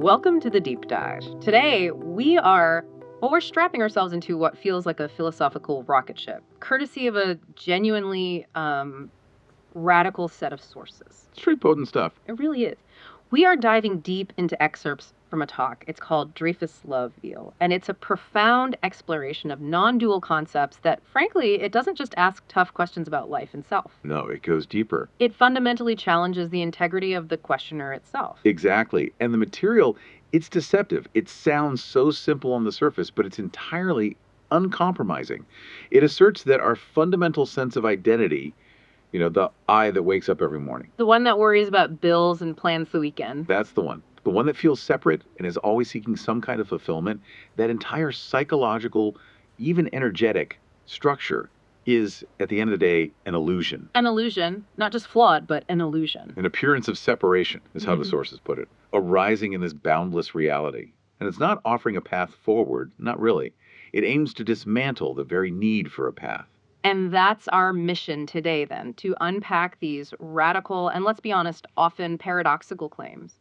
Welcome to the deep dive. Today, we're strapping ourselves into what feels like a philosophical rocket ship, courtesy of a genuinely radical set of sources. It's pretty potent stuff. It really is. We are diving deep into excerpts from a talk. It's called Dreyfus Love Eel, and it's a profound exploration of non-dual concepts that, frankly, it doesn't just ask tough questions about life and self. No, it goes deeper. It fundamentally challenges the integrity of the questioner itself. Exactly. And the material, it's deceptive. It sounds so simple on the surface, but it's entirely uncompromising. It asserts that our fundamental sense of identity, the I that wakes up every morning, The one that worries about bills and plans the weekend. that's the one. The one that feels separate and is always seeking some kind of fulfillment, that entire psychological, even energetic structure is, at the end of the day, an illusion. An illusion, not just flawed, but an illusion. An appearance of separation is how the sources put it, arising in this boundless reality. And it's not offering a path forward, not really. It aims to dismantle the very need for a path. And that's our mission today, then, to unpack these radical and, let's be honest, often paradoxical claims.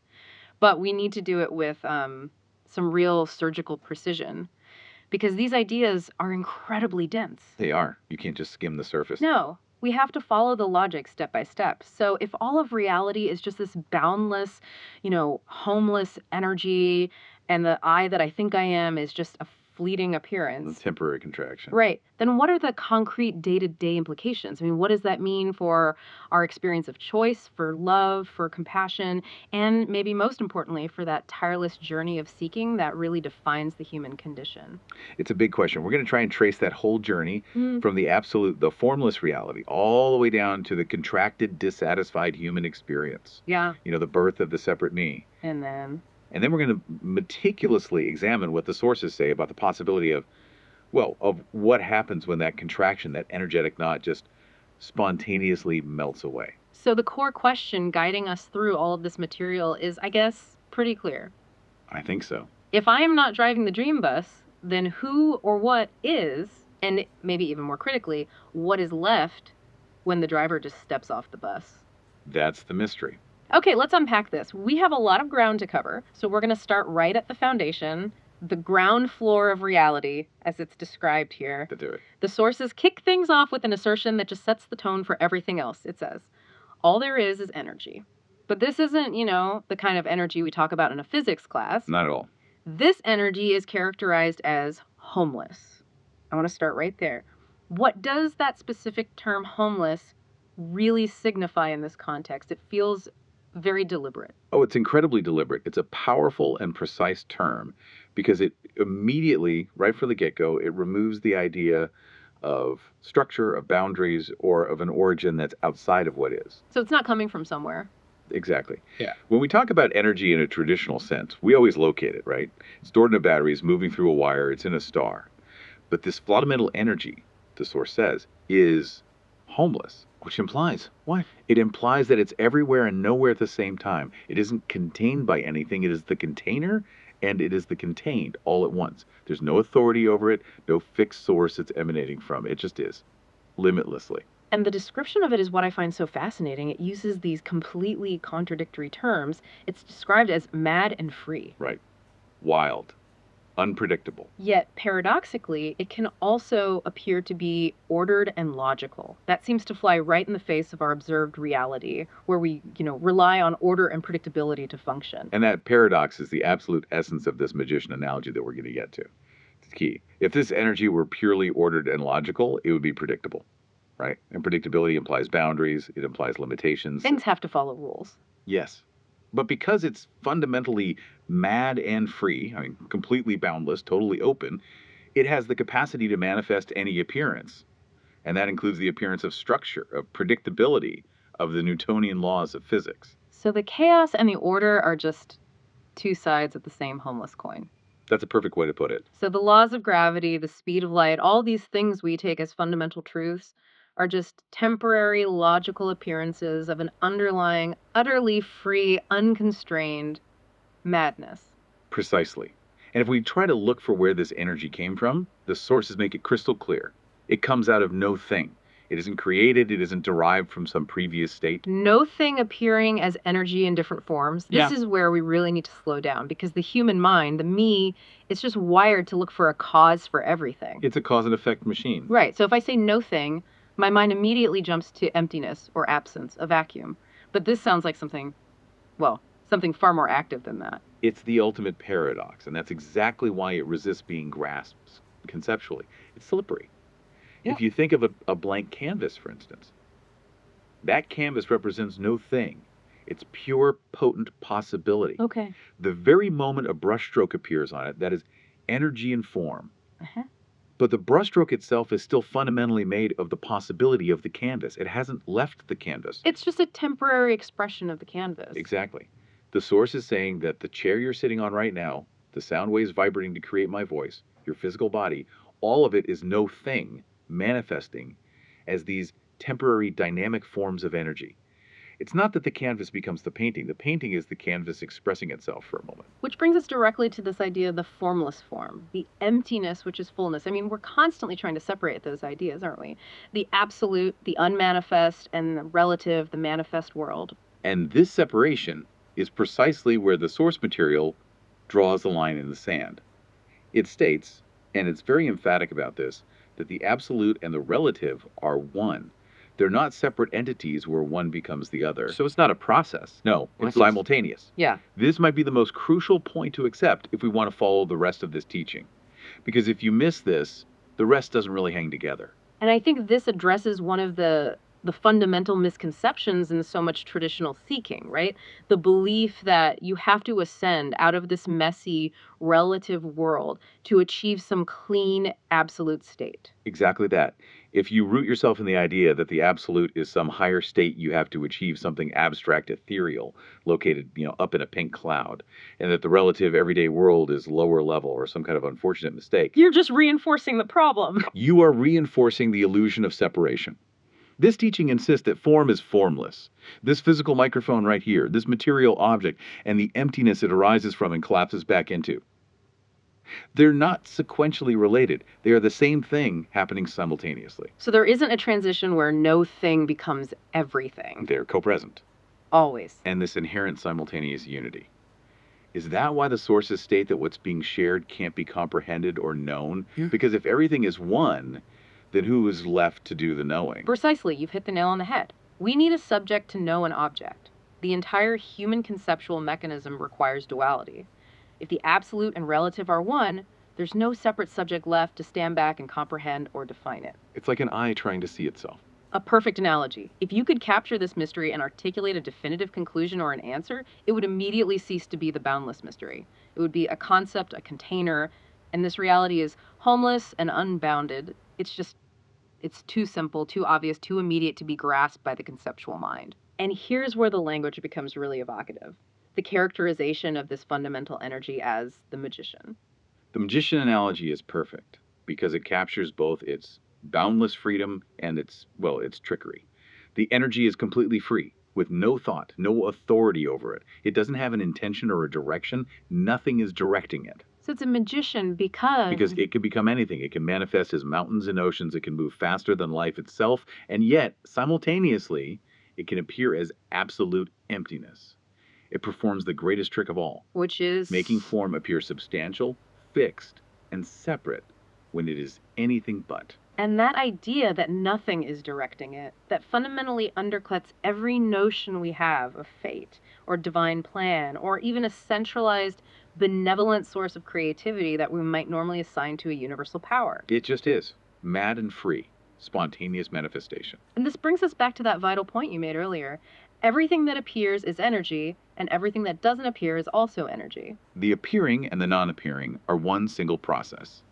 But we need to do it with some real surgical precision, because these ideas are incredibly dense. They are. You can't just skim the surface. No, we have to follow the logic step by step. So if all of reality is just this boundless, homeless energy, and the I that I think I am is just a fleeting appearance. A temporary contraction. Right. Then what are the concrete day-to-day implications? I mean, what does that mean for our experience of choice, for love, for compassion, and maybe most importantly, for that tireless journey of seeking that really defines the human condition? It's a big question. We're going to try and trace that whole journey from the formless reality, all the way down to the contracted, dissatisfied human experience. Yeah. The birth of the separate me. And then And then we're going to meticulously examine what the sources say about the possibility of what happens when that contraction, that energetic knot, just spontaneously melts away. So the core question guiding us through all of this material is, I guess, pretty clear. I think so. If I am not driving the dream bus, then who or what is, and maybe even more critically, what is left when the driver just steps off the bus? That's the mystery. Okay, let's unpack this. We have a lot of ground to cover, so we're going to start right at the foundation, the ground floor of reality, as it's described here. To do it. The sources kick things off with an assertion that just sets the tone for everything else. It says, all there is energy. But this isn't, the kind of energy we talk about in a physics class. Not at all. This energy is characterized as homeless. I want to start right there. What does that specific term homeless really signify in this context? It feels very deliberate. Oh, it's incredibly deliberate. It's a powerful and precise term because it immediately, right from the get-go, it removes the idea of structure, of boundaries, or of an origin that's outside of what is. So it's not coming from somewhere. Exactly. Yeah. When we talk about energy in a traditional sense, we always locate it, right? It's stored in a battery, it's moving through a wire, it's in a star. But this fundamental energy, the source says, is homeless. Which implies what? It implies that it's everywhere and nowhere at the same time. It isn't contained by anything. It is the container and it is the contained all at once. There's no authority over it, no fixed source it's emanating from. It just is, limitlessly. And the description of it is what I find so fascinating. It uses these completely contradictory terms. It's described as mad and free. Right. Wild. Unpredictable. Yet, paradoxically, it can also appear to be ordered and logical. That seems to fly right in the face of our observed reality, where we, rely on order and predictability to function. And that paradox is the absolute essence of this magician analogy that we're going to get to. It's key. If this energy were purely ordered and logical, it would be predictable, right? And predictability implies boundaries. It implies limitations. Things have to follow rules. Yes. But because it's fundamentally mad and free, completely boundless, totally open, it has the capacity to manifest any appearance. And that includes the appearance of structure, of predictability, of the Newtonian laws of physics. So the chaos and the order are just two sides of the same homeless coin. That's a perfect way to put it. So the laws of gravity, the speed of light, all these things we take as fundamental truths are just temporary logical appearances of an underlying, utterly free, unconstrained madness. Precisely. And if we try to look for where this energy came from, the sources make it crystal clear. It comes out of no thing. It isn't created, it isn't derived from some previous state. No thing appearing as energy in different forms. This is where we really need to slow down, because the human mind, the me, it's just wired to look for a cause for everything. It's a cause and effect machine. Right. So if I say no thing, my mind immediately jumps to emptiness or absence, a vacuum. But this sounds like something far more active than that. It's the ultimate paradox, and that's exactly why it resists being grasped conceptually. It's slippery. Yeah. If you think of a blank canvas, for instance, that canvas represents no thing. It's pure, potent possibility. Okay. The very moment a brushstroke appears on it, that is energy and form. Uh-huh. But the brushstroke itself is still fundamentally made of the possibility of the canvas. It hasn't left the canvas. It's just a temporary expression of the canvas. Exactly. The source is saying that the chair you're sitting on right now, the sound waves vibrating to create my voice, your physical body, all of it is no thing manifesting as these temporary dynamic forms of energy. It's not that the canvas becomes the painting. The painting is the canvas expressing itself for a moment. Which brings us directly to this idea of the formless form, the emptiness, which is fullness. I mean, we're constantly trying to separate those ideas, aren't we? The absolute, the unmanifest, and the relative, the manifest world. And this separation is precisely where the source material draws the line in the sand. It states, and it's very emphatic about this, that the absolute and the relative are one. They're not separate entities where one becomes the other. So it's not a process. No, Well, it's simultaneous. Yeah. This might be the most crucial point to accept if we want to follow the rest of this teaching. Because if you miss this, the rest doesn't really hang together. And I think this addresses one of the fundamental misconceptions in so much traditional seeking, right? The belief that you have to ascend out of this messy relative world to achieve some clean absolute state. Exactly that. If you root yourself in the idea that the absolute is some higher state you have to achieve something abstract, ethereal, located, up in a pink cloud, and that the relative everyday world is lower level or some kind of unfortunate mistake, You're just reinforcing the problem. you are reinforcing the illusion of separation. This teaching insists that form is formless. This physical microphone right here, this material object, and the emptiness it arises from and collapses back into. They're not sequentially related. They are the same thing happening simultaneously. So there isn't a transition where no thing becomes everything. They're co-present. Always. And this inherent simultaneous unity. Is that why the sources state that what's being shared can't be comprehended or known? Yeah. Because if everything is one, then who is left to do the knowing? Precisely, you've hit the nail on the head. We need a subject to know an object. The entire human conceptual mechanism requires duality. If the absolute and relative are one, there's no separate subject left to stand back and comprehend or define it. It's like an eye trying to see itself. A perfect analogy. If you could capture this mystery and articulate a definitive conclusion or an answer, it would immediately cease to be the boundless mystery. It would be a concept, a container, and this reality is homeless and unbounded. It's too simple, too obvious, too immediate to be grasped by the conceptual mind. And here's where the language becomes really evocative. The characterization of this fundamental energy as the magician. The magician analogy is perfect because it captures both its boundless freedom and its trickery. The energy is completely free, with no thought, no authority over it. It doesn't have an intention or a direction. Nothing is directing it. So it's a magician because it can become anything. It can manifest as mountains and oceans. It can move faster than life itself. And yet, simultaneously, it can appear as absolute emptiness. It performs the greatest trick of all, which is making form appear substantial, fixed, and separate when it is anything but. And that idea that nothing is directing it, that fundamentally undercuts every notion we have of fate or divine plan or even a centralized, benevolent source of creativity that we might normally assign to a universal power. It just is. Mad and free. Spontaneous manifestation. And this brings us back to that vital point you made earlier. Everything that appears is energy, and everything that doesn't appear is also energy. The appearing and the non-appearing are one single process.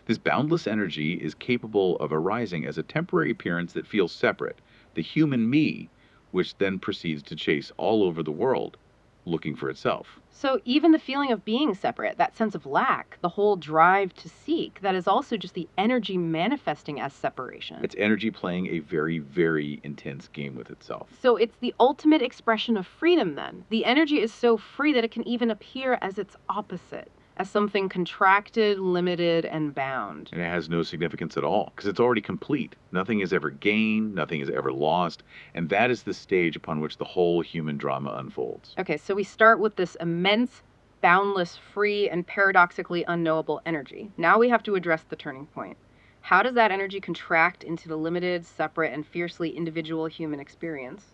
This boundless energy is capable of arising as a temporary appearance that feels separate, the human me, which then proceeds to chase all over the world, looking for itself. So even the feeling of being separate, that sense of lack, the whole drive to seek, that is also just the energy manifesting as separation. It's energy playing a very, very intense game with itself. So it's the ultimate expression of freedom then. The energy is so free that it can even appear as its opposite, as something contracted, limited, and bound. And it has no significance at all because it's already complete. Nothing is ever gained, nothing is ever lost, and that is the stage upon which the whole human drama unfolds. Okay, so we start with this immense, boundless, free, and paradoxically unknowable energy. Now we have to address the turning point. How does that energy contract into the limited, separate, and fiercely individual human experience?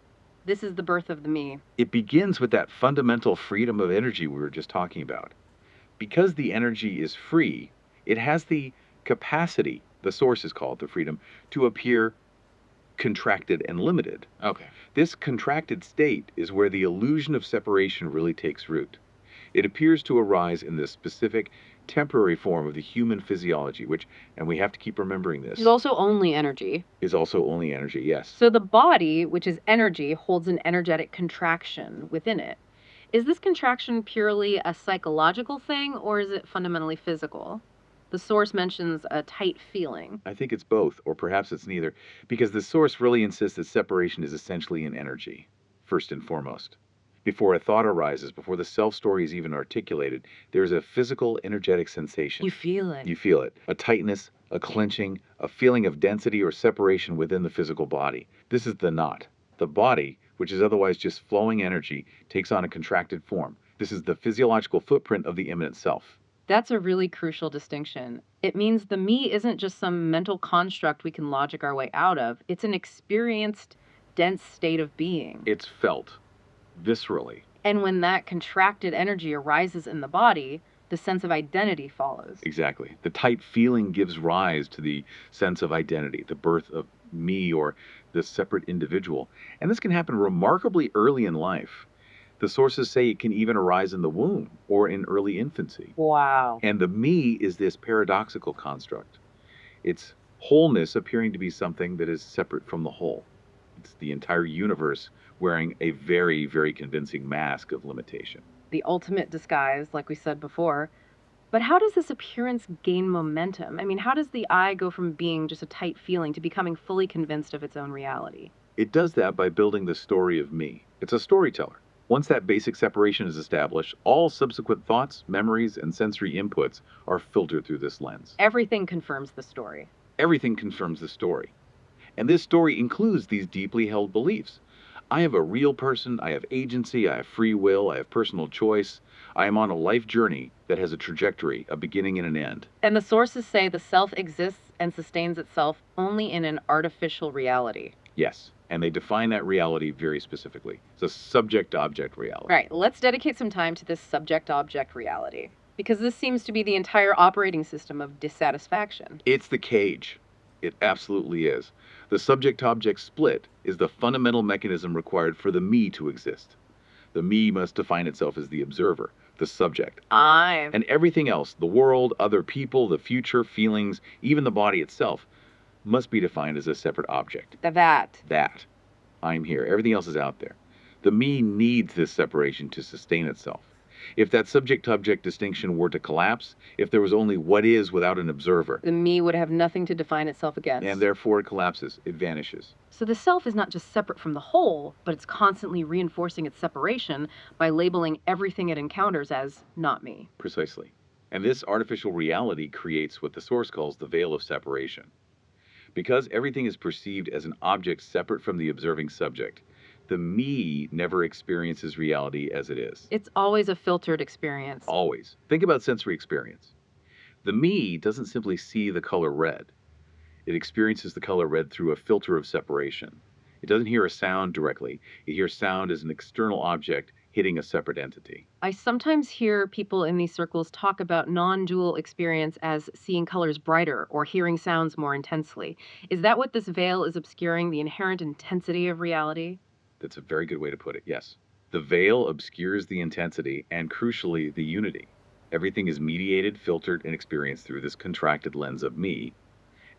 This is the birth of the me. It begins with that fundamental freedom of energy we were just talking about. Because the energy is free, it has the capacity, the source is called the freedom, to appear contracted and limited. Okay. This contracted state is where the illusion of separation really takes root. It appears to arise in this specific temporary form of the human physiology, which, and we have to keep remembering this, It's also only energy. is also only energy, yes. So the body, which is energy, holds an energetic contraction within it. Is this contraction purely a psychological thing, or is it fundamentally physical? The source mentions a tight feeling. I think it's both, or perhaps it's neither, because the source really insists that separation is essentially an energy, first and foremost. Before a thought arises, before the self story is even articulated, there's a physical, energetic sensation. You feel it. You feel it. A tightness, a clenching, a feeling of density or separation within the physical body. This is the knot. The body, which is otherwise just flowing energy, takes on a contracted form. This is the physiological footprint of the immanent self. That's a really crucial distinction. It means the me isn't just some mental construct we can logic our way out of. It's an experienced, dense state of being. It's felt, viscerally. And when that contracted energy arises in the body, the sense of identity follows. Exactly. The tight feeling gives rise to the sense of identity, the birth of me or the separate individual. And this can happen remarkably early in life. The sources say it can even arise in the womb or in early infancy. Wow. And the me is this paradoxical construct. It's wholeness appearing to be something that is separate from the whole. It's the entire universe wearing a very, very convincing mask of limitation. The ultimate disguise, like we said before. But how does this appearance gain momentum? I mean, how does the I go from being just a tight feeling to becoming fully convinced of its own reality? It does that by building the story of me. It's a storyteller. Once that basic separation is established, all subsequent thoughts, memories, and sensory inputs are filtered through this lens. Everything confirms the story. Everything confirms the story. And this story includes these deeply held beliefs. I have a real person, I have agency, I have free will, I have personal choice. I am on a life journey that has a trajectory, a beginning and an end. And the sources say the self exists and sustains itself only in an artificial reality. Yes, and they define that reality very specifically. It's a subject-object reality. Right, let's dedicate some time to this subject-object reality, because this seems to be the entire operating system of dissatisfaction. It's the cage. It absolutely is. The subject-object split is the fundamental mechanism required for the me to exist. The me must define itself as the observer, the subject. And everything else, the world, other people, the future, feelings, even the body itself, must be defined as a separate object. That. I'm here. Everything else is out there. The me needs this separation to sustain itself. If that subject-object distinction were to collapse, if there was only what is without an observer, The me would have nothing to define itself against. and therefore it collapses, it vanishes. So the self is not just separate from the whole, but it's constantly reinforcing its separation by labeling everything it encounters as not me. Precisely. And this artificial reality creates what the source calls the veil of separation. Because everything is perceived as an object separate from the observing subject, the me never experiences reality as it is. It's always a filtered experience. Always. Think about sensory experience. The me doesn't simply see the color red. It experiences the color red through a filter of separation. It doesn't hear a sound directly. It hears sound as an external object hitting a separate entity. I sometimes hear people in these circles talk about non-dual experience as seeing colors brighter or hearing sounds more intensely. Is that what this veil is obscuring, the inherent intensity of reality? That's a very good way to put it, yes. The veil obscures the intensity and, crucially, the unity. Everything is mediated, filtered, and experienced through this contracted lens of me.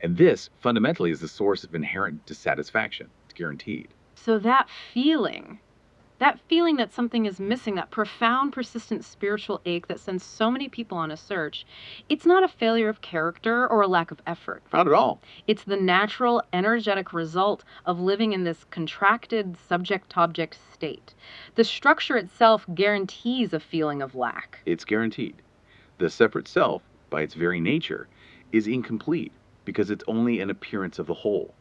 And this, fundamentally, is the source of inherent dissatisfaction. It's guaranteed. So that feeling that something is missing, that profound, persistent spiritual ache that sends so many people on a search, it's not a failure of character or a lack of effort. Not at all. It's the natural, energetic result of living in this contracted subject-object state. The structure itself guarantees a feeling of lack. It's guaranteed. The separate self, by its very nature, is incomplete because it's only an appearance of the whole.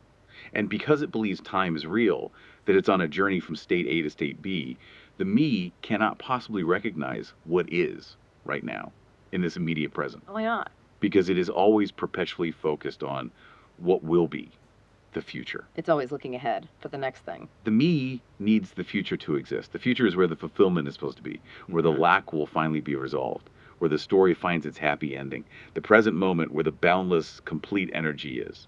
And because it believes time is real, that it's on a journey from state A to state B, the me cannot possibly recognize what is right now in this immediate present. Why not? Because it is always perpetually focused on what will be, the future. It's always looking ahead for the next thing. The me needs the future to exist. The future is where the fulfillment is supposed to be, where the lack will finally be resolved, where the story finds its happy ending. The present moment where the boundless, complete energy is.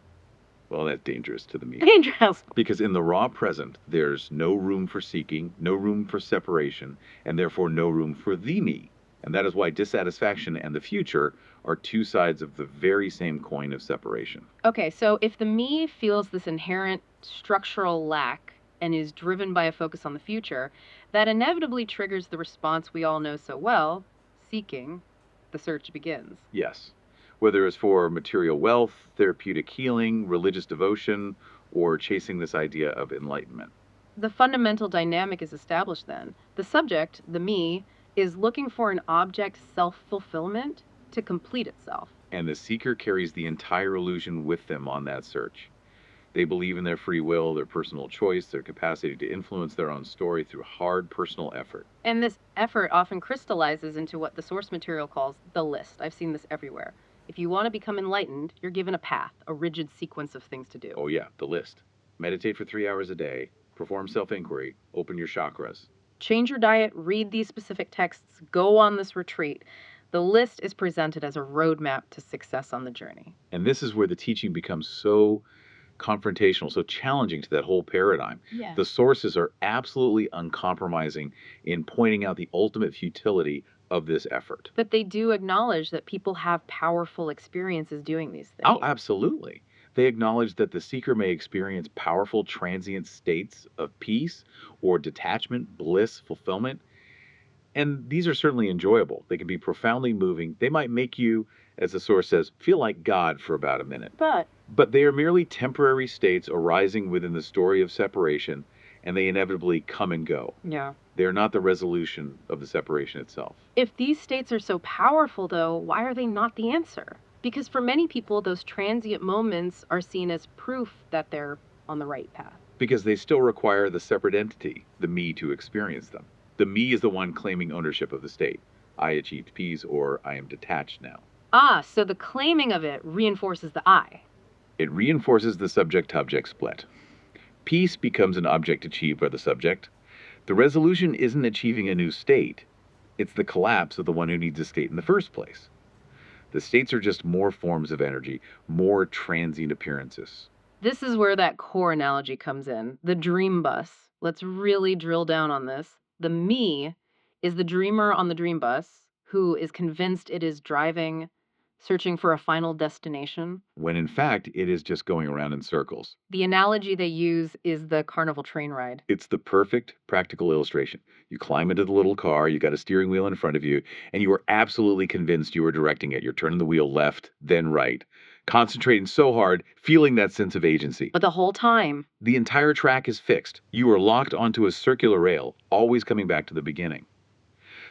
Well, that's dangerous to the me. Dangerous. Because in the raw present, there's no room for seeking, no room for separation, and therefore no room for the me. And that is why dissatisfaction and the future are two sides of the very same coin of separation. Okay, so if the me feels this inherent structural lack and is driven by a focus on the future, that inevitably triggers the response we all know so well, seeking. The search begins. Yes. Whether it's for material wealth, therapeutic healing, religious devotion, or chasing this idea of enlightenment. The fundamental dynamic is established then. The subject, the me, is looking for an object self-fulfillment to complete itself. And the seeker carries the entire illusion with them on that search. They believe in their free will, their personal choice, their capacity to influence their own story through hard personal effort. And this effort often crystallizes into what the source material calls the list. I've seen this everywhere. If you want to become enlightened, you're given a path, a rigid sequence of things to do. Oh yeah, the list. Meditate for 3 hours a day, perform self-inquiry, open your chakras. Change your diet, read these specific texts, go on this retreat. The list is presented as a roadmap to success on the journey. And this is where the teaching becomes so confrontational, so challenging to that whole paradigm. Yeah. The sources are absolutely uncompromising in pointing out the ultimate futility of this effort. But they do acknowledge that people have powerful experiences doing these things. Oh, absolutely. They acknowledge that the seeker may experience powerful transient states of peace or detachment, bliss, fulfillment. And these are certainly enjoyable. They can be profoundly moving. They might make you, as the source says, feel like God for about a minute. But they are merely temporary states arising within the story of separation, and they inevitably come and go. Yeah. They are not the resolution of the separation itself. If these states are so powerful, though, why are they not the answer? Because for many people, those transient moments are seen as proof that they're on the right path. Because they still require the separate entity, the me, to experience them. The me is the one claiming ownership of the state. I achieved peace, or I am detached now. Ah, so the claiming of it reinforces the I. It reinforces the subject-object split. Peace becomes an object achieved by the subject. The resolution isn't achieving a new state. It's the collapse of the one who needs a state in the first place. The states are just more forms of energy, more transient appearances. This is where that core analogy comes in, the dream bus. Let's really drill down on this. The me is the dreamer on the dream bus who is convinced it is driving, searching for a final destination. When in fact, it is just going around in circles. The analogy they use is the carnival train ride. It's the perfect practical illustration. You climb into the little car, you got a steering wheel in front of you, and you are absolutely convinced you are directing it. You're turning the wheel left, then right, concentrating so hard, feeling that sense of agency. But the whole time, The entire track is fixed. You are locked onto a circular rail, always coming back to the beginning.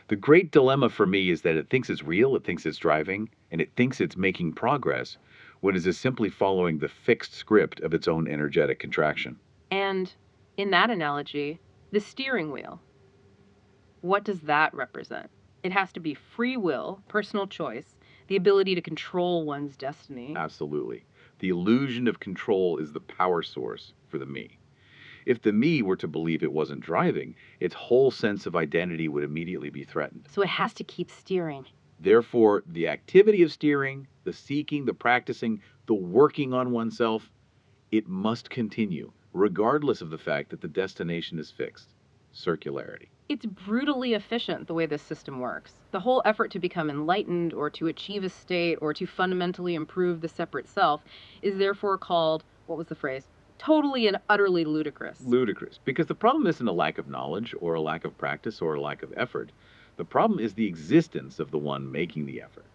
The great dilemma for me is that it thinks it's real, it thinks it's driving, and it thinks it's making progress, when it is simply following the fixed script of its own energetic contraction. and in that analogy, the steering wheel. What does that represent? It has to be free will, personal choice, the ability to control one's destiny. Absolutely. The illusion of control is the power source for the me. If the me were to believe it wasn't driving, its whole sense of identity would immediately be threatened. So it has to keep steering. Therefore, the activity of steering, the seeking, the practicing, the working on oneself, it must continue, regardless of the fact that the destination is fixed. Circularity. It's brutally efficient the way this system works. The whole effort to become enlightened or to achieve a state or to fundamentally improve the separate self is therefore called, what was the phrase? Totally and utterly ludicrous. Ludicrous. Because the problem isn't a lack of knowledge or a lack of practice or a lack of effort. The problem is the existence of the one making the effort.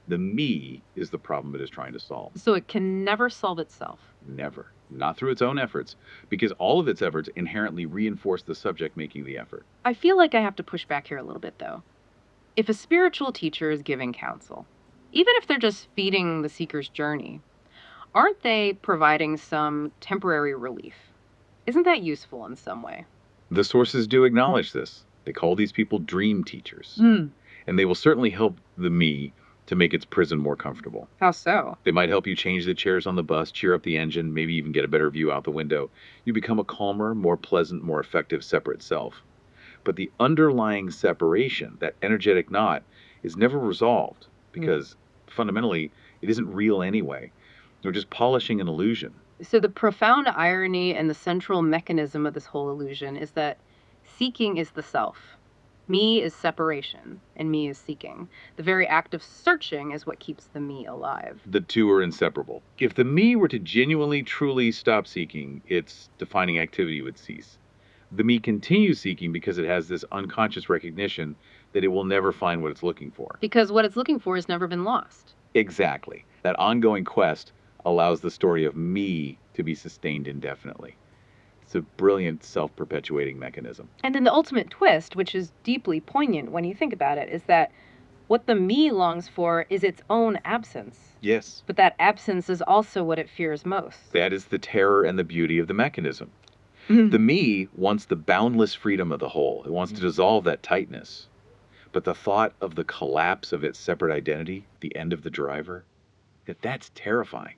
The me is the problem it is trying to solve. So it can never solve itself. Never. Not through its own efforts, because all of its efforts inherently reinforce the subject making the effort. I feel like I have to push back here a little bit, though. If a spiritual teacher is giving counsel, even if they're just feeding the seeker's journey, aren't they providing some temporary relief? Isn't that useful in some way? The sources do acknowledge this. They call these people dream teachers. And they will certainly help the me to make its prison more comfortable. How so? They might help you change the chairs on the bus, cheer up the engine, maybe even get a better view out the window. You become a calmer, more pleasant, more effective separate self. But the underlying separation, that energetic knot, is never resolved because fundamentally it isn't real anyway. They're just polishing an illusion. So the profound irony and the central mechanism of this whole illusion is that seeking is the self. Me is separation, and me is seeking. The very act of searching is what keeps the me alive. The two are inseparable. If the me were to genuinely, truly stop seeking, its defining activity would cease. The me continues seeking because it has this unconscious recognition that it will never find what it's looking for. Because what it's looking for has never been lost. Exactly. That ongoing quest allows the story of me to be sustained indefinitely. It's a brilliant self-perpetuating mechanism. And then the ultimate twist, which is deeply poignant when you think about it, is that what the me longs for is its own absence. Yes. But that absence is also what it fears most. That is the terror and the beauty of the mechanism. The me wants the boundless freedom of the whole. It wants to dissolve that tightness. But the thought of the collapse of its separate identity, the end of the driver, that's terrifying.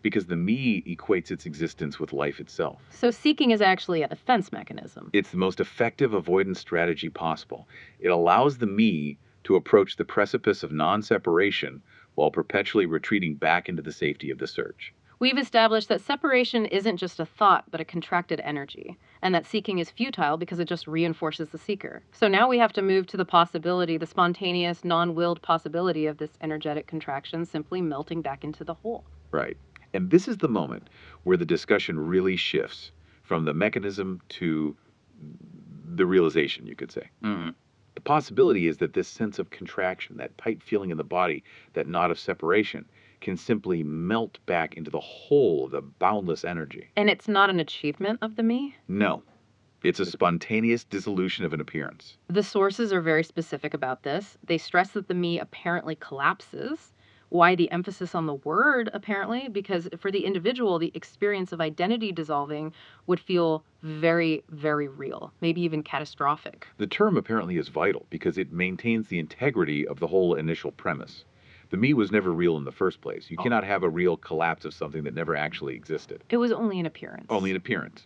Because the me equates its existence with life itself. So seeking is actually a defense mechanism. It's the most effective avoidance strategy possible. It allows the me to approach the precipice of non-separation while perpetually retreating back into the safety of the search. We've established that separation isn't just a thought, but a contracted energy, and that seeking is futile because it just reinforces the seeker. So now we have to move to the possibility, the spontaneous, non-willed possibility of this energetic contraction simply melting back into the whole. Right. And this is the moment where the discussion really shifts from the mechanism to the realization, you could say. The possibility is that this sense of contraction, that tight feeling in the body, that knot of separation, can simply melt back into the whole of the boundless energy. And it's not an achievement of the me? No. It's a spontaneous dissolution of an appearance. The sources are very specific about this. They stress that the me apparently collapses. Why the emphasis on the word, apparently? Because for the individual, the experience of identity dissolving would feel very, very real, maybe even catastrophic. The term apparently is vital because it maintains the integrity of the whole initial premise. The me was never real in the first place. You cannot have a real collapse of something that never actually existed. It was only an appearance. Only an appearance.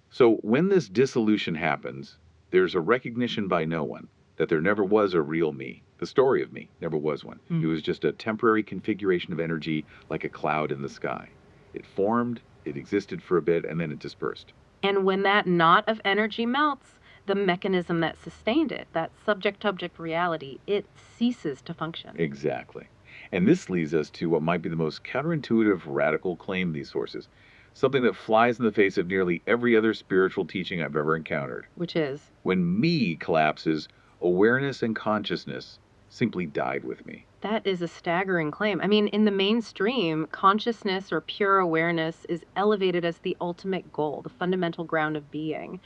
So when this dissolution happens, there's a recognition by no one that there never was a real me. The story of me never was one. It was just a temporary configuration of energy like a cloud in the sky. It formed, it existed for a bit, and then it dispersed. And when that knot of energy melts, the mechanism that sustained it, that subject-object reality, it ceases to function. Exactly. And this leads us to what might be the most counterintuitive radical claim of these sources, something that flies in the face of nearly every other spiritual teaching I've ever encountered. Which is? When me collapses, awareness and consciousness simply died with me. That is a staggering claim. I mean, in the mainstream, consciousness or pure awareness is elevated as the ultimate goal, the fundamental ground of being.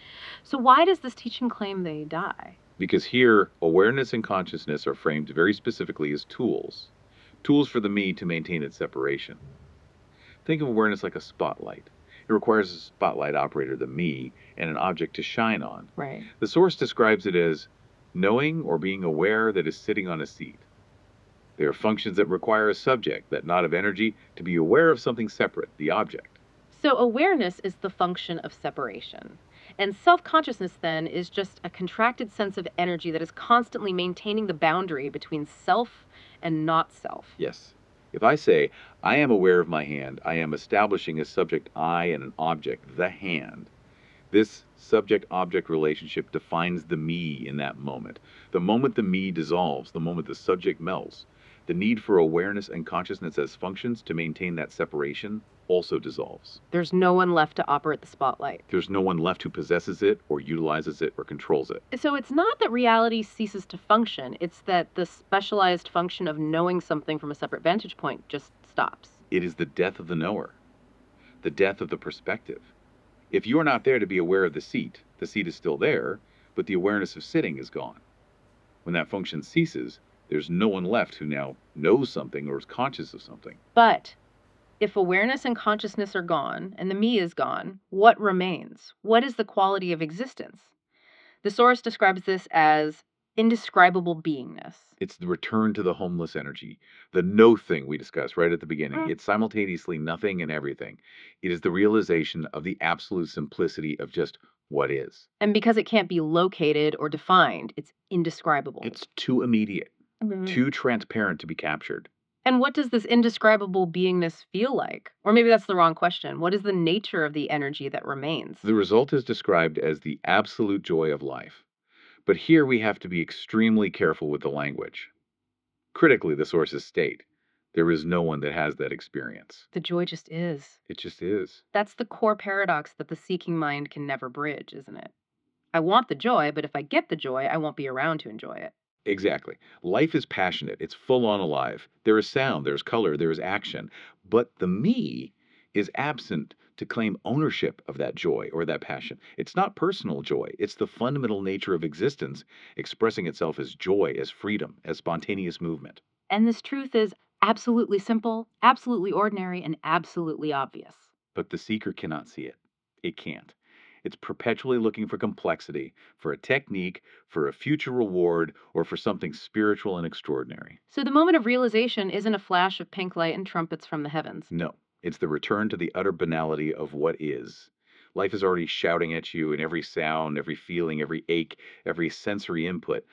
So why does this teaching claim they die? Because here, awareness and consciousness are framed very specifically as tools. Tools for the me to maintain its separation. Think of awareness like a spotlight. It requires a spotlight operator, the me, and an object to shine on. Right. The source describes it as knowing or being aware that is sitting on a seat. There are functions that require a subject, that knot of energy, to be aware of something separate, the object. So awareness is the function of separation. And self-consciousness, then, is just a contracted sense of energy that is constantly maintaining the boundary between self and not self. Yes. If I say, I am aware of my hand, I am establishing a subject I and an object, the hand. This subject-object relationship defines the me in that moment. The moment the me dissolves, the moment the subject melts, the need for awareness and consciousness as functions to maintain that separation also dissolves. There's no one left to operate the spotlight. There's no one left who possesses it or utilizes it or controls it. So it's not that reality ceases to function. It's that the specialized function of knowing something from a separate vantage point just stops. It is the death of the knower, the death of the perspective. If you are not there to be aware of the seat is still there, but the awareness of sitting is gone. When that function ceases, there's no one left who now knows something or is conscious of something. But if awareness and consciousness are gone and the me is gone, what remains? What is the quality of existence? The Source describes this as indescribable beingness. It's the return to the homeless energy, the no thing we discussed right at the beginning. It's simultaneously nothing and everything. It is the realization of the absolute simplicity of just what is. And because it can't be located or defined, it's indescribable. It's too immediate, Mhm. too transparent to be captured. And what does this indescribable beingness feel like? Or maybe that's the wrong question. What is the nature of the energy that remains? The result is described as the absolute joy of life. But here we have to be extremely careful with the language. Critically, the sources state, there is no one that has that experience. The joy just is. It just is. That's the core paradox that the seeking mind can never bridge, isn't it? I want the joy, but if I get the joy, I won't be around to enjoy it. Exactly. Life is passionate. It's full on alive. There is sound, there's color, there is action. But the me is absent to claim ownership of that joy or that passion. It's not personal joy. It's the fundamental nature of existence expressing itself as joy, as freedom, as spontaneous movement. And this truth is absolutely simple, absolutely ordinary, and absolutely obvious. But the seeker cannot see it. It can't. It's perpetually looking for complexity, for a technique, for a future reward, or for something spiritual and extraordinary. So the moment of realization isn't a flash of pink light and trumpets from the heavens. No, it's the return to the utter banality of what is. Life is already shouting at you in every sound, every feeling, every ache, every sensory input.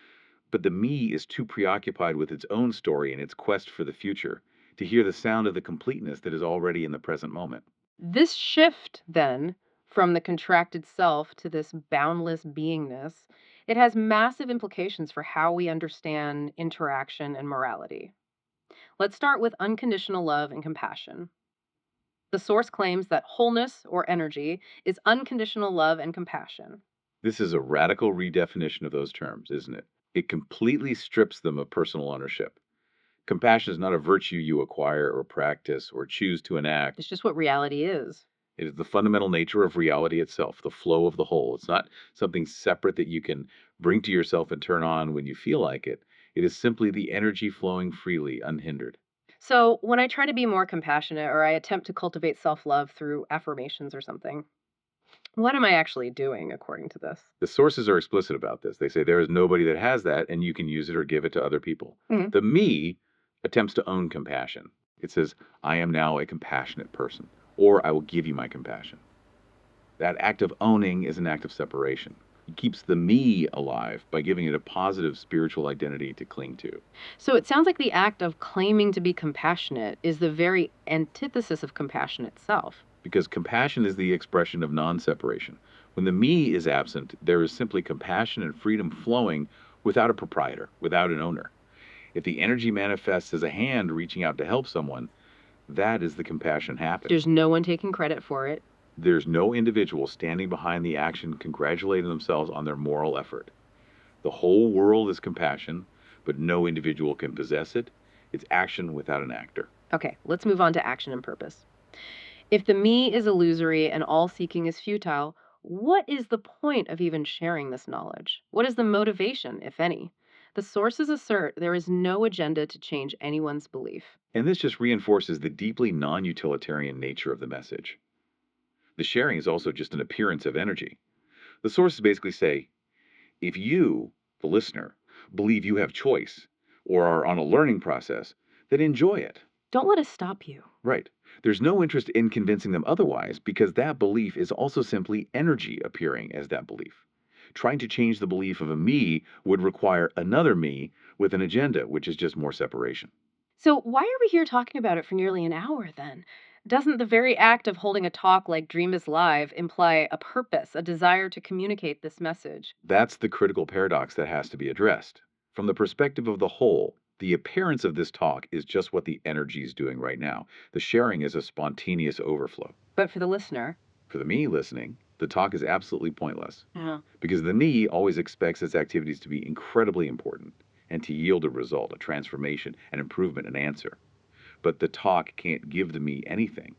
But the me is too preoccupied with its own story and its quest for the future to hear the sound of the completeness that is already in the present moment. This shift, then, from the contracted self to this boundless beingness, it has massive implications for how we understand interaction and morality. Let's start with unconditional love and compassion. The Source claims that wholeness or energy is unconditional love and compassion. This is a radical redefinition of those terms, isn't it? It completely strips them of personal ownership. Compassion is not a virtue you acquire or practice or choose to enact. It's just what reality is. It is the fundamental nature of reality itself, the flow of the whole. It's not something separate that you can bring to yourself and turn on when you feel like it. It is simply the energy flowing freely, unhindered. So, when I try to be more compassionate or I attempt to cultivate self love through affirmations or something, what am I actually doing according to this? The sources are explicit about this. They say there is nobody that has that, and you can use it or give it to other people. Mhm. The me attempts to own compassion. It says, I am now a compassionate person, or I will give you my compassion. That act of owning is an act of separation. It keeps the me alive by giving it a positive spiritual identity to cling to. So, it sounds like the act of claiming to be compassionate is the very antithesis of compassion itself. Because compassion is the expression of non separation. When the me is absent, there is simply compassion and freedom flowing without a proprietor, without an owner. If the energy manifests as a hand reaching out to help someone, that is the compassion happening. There's no one taking credit for it. There's no individual standing behind the action congratulating themselves on their moral effort. The whole world is compassion, but no individual can possess it. It's action without an actor. Okay, let's move on to action and purpose. If the me is illusory and all seeking is futile, what is the point of even sharing this knowledge? What is the motivation, if any? The sources assert there is no agenda to change anyone's belief. And this just reinforces the deeply non utilitarian nature of the message. The sharing is also just an appearance of energy. The sources basically say, if you, the listener, believe you have choice or are on a learning process, then enjoy it. Don't let it stop you. Right. There's no interest in convincing them otherwise because that belief is also simply energy appearing as that belief. Trying to change the belief of a me would require another me with an agenda, which is just more separation. So, why are we here talking about it for nearly an hour then? Doesn't the very act of holding a talk like Dream is Live imply a purpose, a desire to communicate this message? That's the critical paradox that has to be addressed. From the perspective of the whole, the appearance of this talk is just what the energy is doing right now. The sharing is a spontaneous overflow. But for the listener, For the me listening, the talk is absolutely pointless yeah. because the me always expects its activities to be incredibly important and to yield a result, a transformation, an improvement, an answer. But the talk can't give the me anything.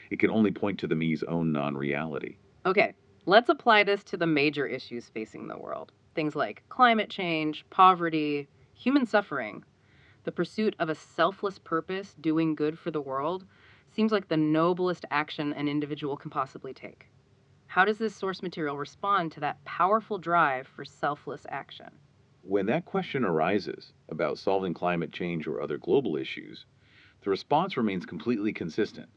It can only point to the me's own non reality. Okay, let's apply this to the major issues facing the world. things like climate change, poverty, human suffering, the pursuit of a selfless purpose, doing good for the world, seems like the noblest action an individual can possibly take. How does this source material respond to that powerful drive for selfless action? When that question arises about solving climate change or other global issues, the response remains completely consistent.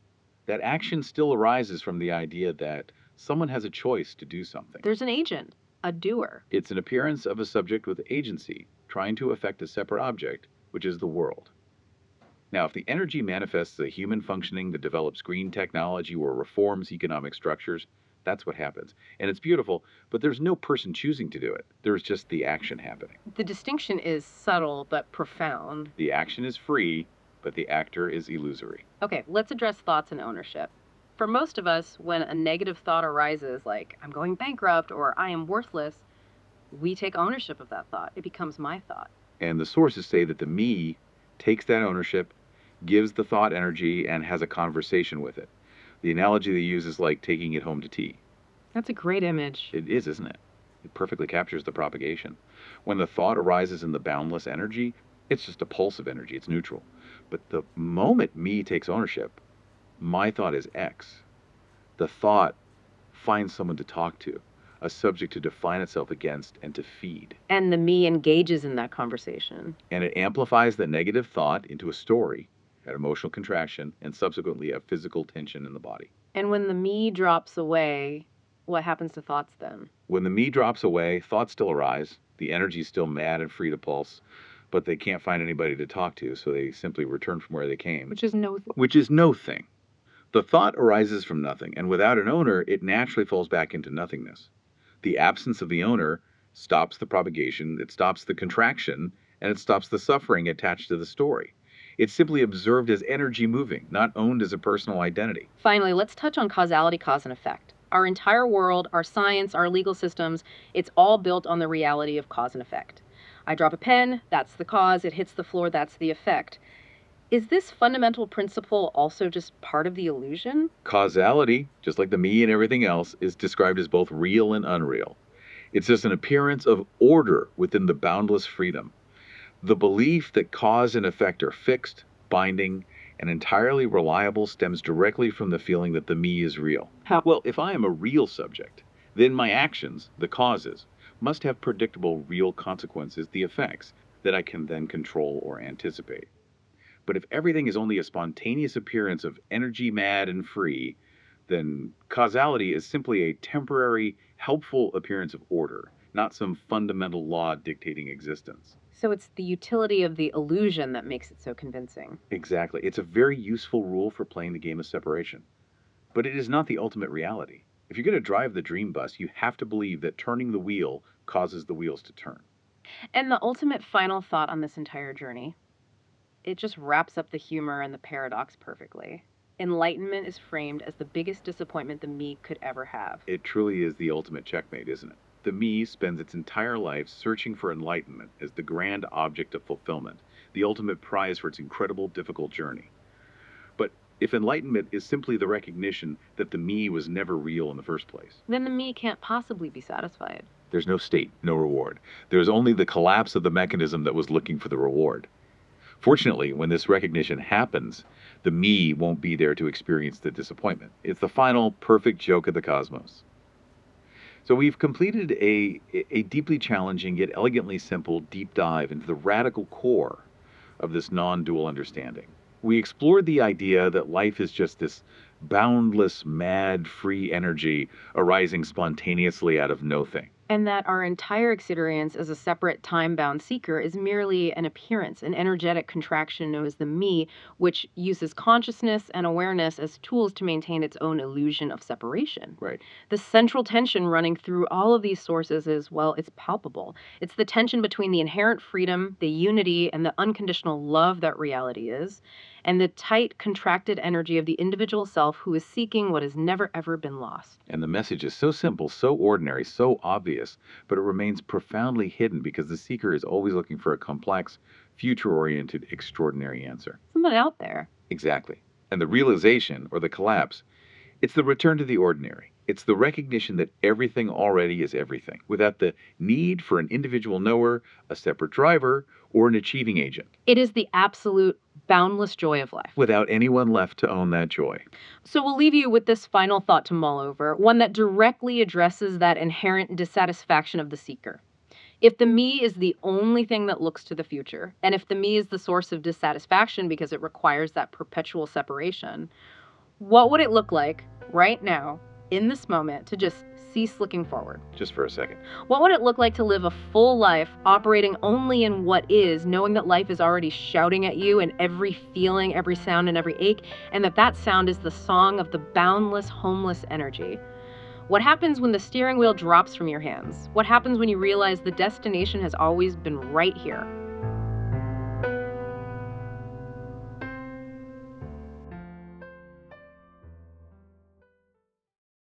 That action still arises from the idea that someone has a choice to do something. There's an agent, a doer. It's an appearance of a subject with agency trying to affect a separate object, which is the world. Now, if the energy manifests a human functioning that develops green technology or reforms economic structures, that's what happens. And it's beautiful, but there's no person choosing to do it. There's just the action happening. The distinction is subtle but profound. The action is free, but the actor is illusory. Okay, let's address thoughts and ownership. For most of us, when a negative thought arises, like I'm going bankrupt or I am worthless, we take ownership of that thought. It becomes my thought. And the sources say that the me takes that ownership, gives the thought energy, and has a conversation with it. The analogy they use is like taking it home to tea. That's a great image. It is, isn't it? It perfectly captures the propagation. When the thought arises in the boundless energy, it's just a pulse of energy, it's neutral. But the moment me takes ownership, my thought is X. The thought finds someone to talk to, a subject to define itself against and to feed. And the me engages in that conversation. And it amplifies the negative thought into a story, an emotional contraction, and subsequently a physical tension in the body. And when the me drops away, what happens to thoughts then? When the me drops away, thoughts still arise. The energy is still mad and free to pulse, but they can't find anybody to talk to, so they simply return from where they came. Which is no thing. The thought arises from nothing, and without an owner, it naturally falls back into nothingness. The absence of the owner stops the propagation, it stops the contraction, and it stops the suffering attached to the story. It's simply observed as energy moving, not owned as a personal identity. Finally, let's touch on causality, cause, and effect. Our entire world, our science, our legal systems, it's all built on the reality of cause and effect. I drop a pen, that's the cause. It hits the floor, that's the effect. Is this fundamental principle also just part of the illusion? Causality, just like the me and everything else, is described as both real and unreal. It's just an appearance of order within the boundless freedom. The belief that cause and effect are fixed, binding, and entirely reliable stems directly from the feeling that the me is real. How? Well, if I am a real subject, then my actions, the causes, must have predictable real consequences, the effects, that I can then control or anticipate. But if everything is only a spontaneous appearance of energy mad and free, then causality is simply a temporary, helpful appearance of order, not some fundamental law dictating existence. So it's the utility of the illusion that makes it so convincing. Exactly. It's a very useful rule for playing the game of separation. But it is not the ultimate reality. If you're going to drive the dream bus, you have to believe that turning the wheel causes the wheels to turn. And the ultimate final thought on this entire journey, it just wraps up the humor and the paradox perfectly. Enlightenment is framed as the biggest disappointment the me could ever have. It truly is the ultimate checkmate, isn't it? The me spends its entire life searching for enlightenment as the grand object of fulfillment, the ultimate prize for its incredible, difficult journey. But if enlightenment is simply the recognition that the me was never real in the first place, then the me can't possibly be satisfied. There's no state, no reward. There's only the collapse of the mechanism that was looking for the reward. Fortunately, when this recognition happens, the me won't be there to experience the disappointment. It's the final perfect joke of the cosmos. So we've completed a deeply challenging yet elegantly simple deep dive into the radical core of this non-dual understanding. We explored the idea that life is just this boundless, mad, free energy arising spontaneously out of nothing. And that our entire experience as a separate time-bound seeker is merely an appearance, an energetic contraction known as the me, which uses consciousness and awareness as tools to maintain its own illusion of separation. Right. The central tension running through all of these sources is, well, it's palpable. It's the tension between the inherent freedom, the unity, and the unconditional love that reality is, and the tight, contracted energy of the individual self who is seeking what has never, ever been lost. And the message is so simple, so ordinary, so obvious, but it remains profoundly hidden because the seeker is always looking for a complex, future-oriented, extraordinary answer. Something out there. Exactly. And the realization, or the collapse, it's the return to the ordinary. It's the recognition that everything already is everything, without the need for an individual knower, a separate driver, or an achieving agent. It is the absolute boundless joy of life, without anyone left to own that joy. So we'll leave you with this final thought to mull over, one that directly addresses that inherent dissatisfaction of the seeker. If the me is the only thing that looks to the future, and if the me is the source of dissatisfaction because it requires that perpetual separation, what would it look like right now, in this moment, to just cease looking forward? Just for a second. What would it look like to live a full life operating only in what is, knowing that life is already shouting at you in every feeling, every sound, and every ache, and that sound is the song of the boundless, homeless energy? What happens when the steering wheel drops from your hands? What happens when you realize the destination has always been right here?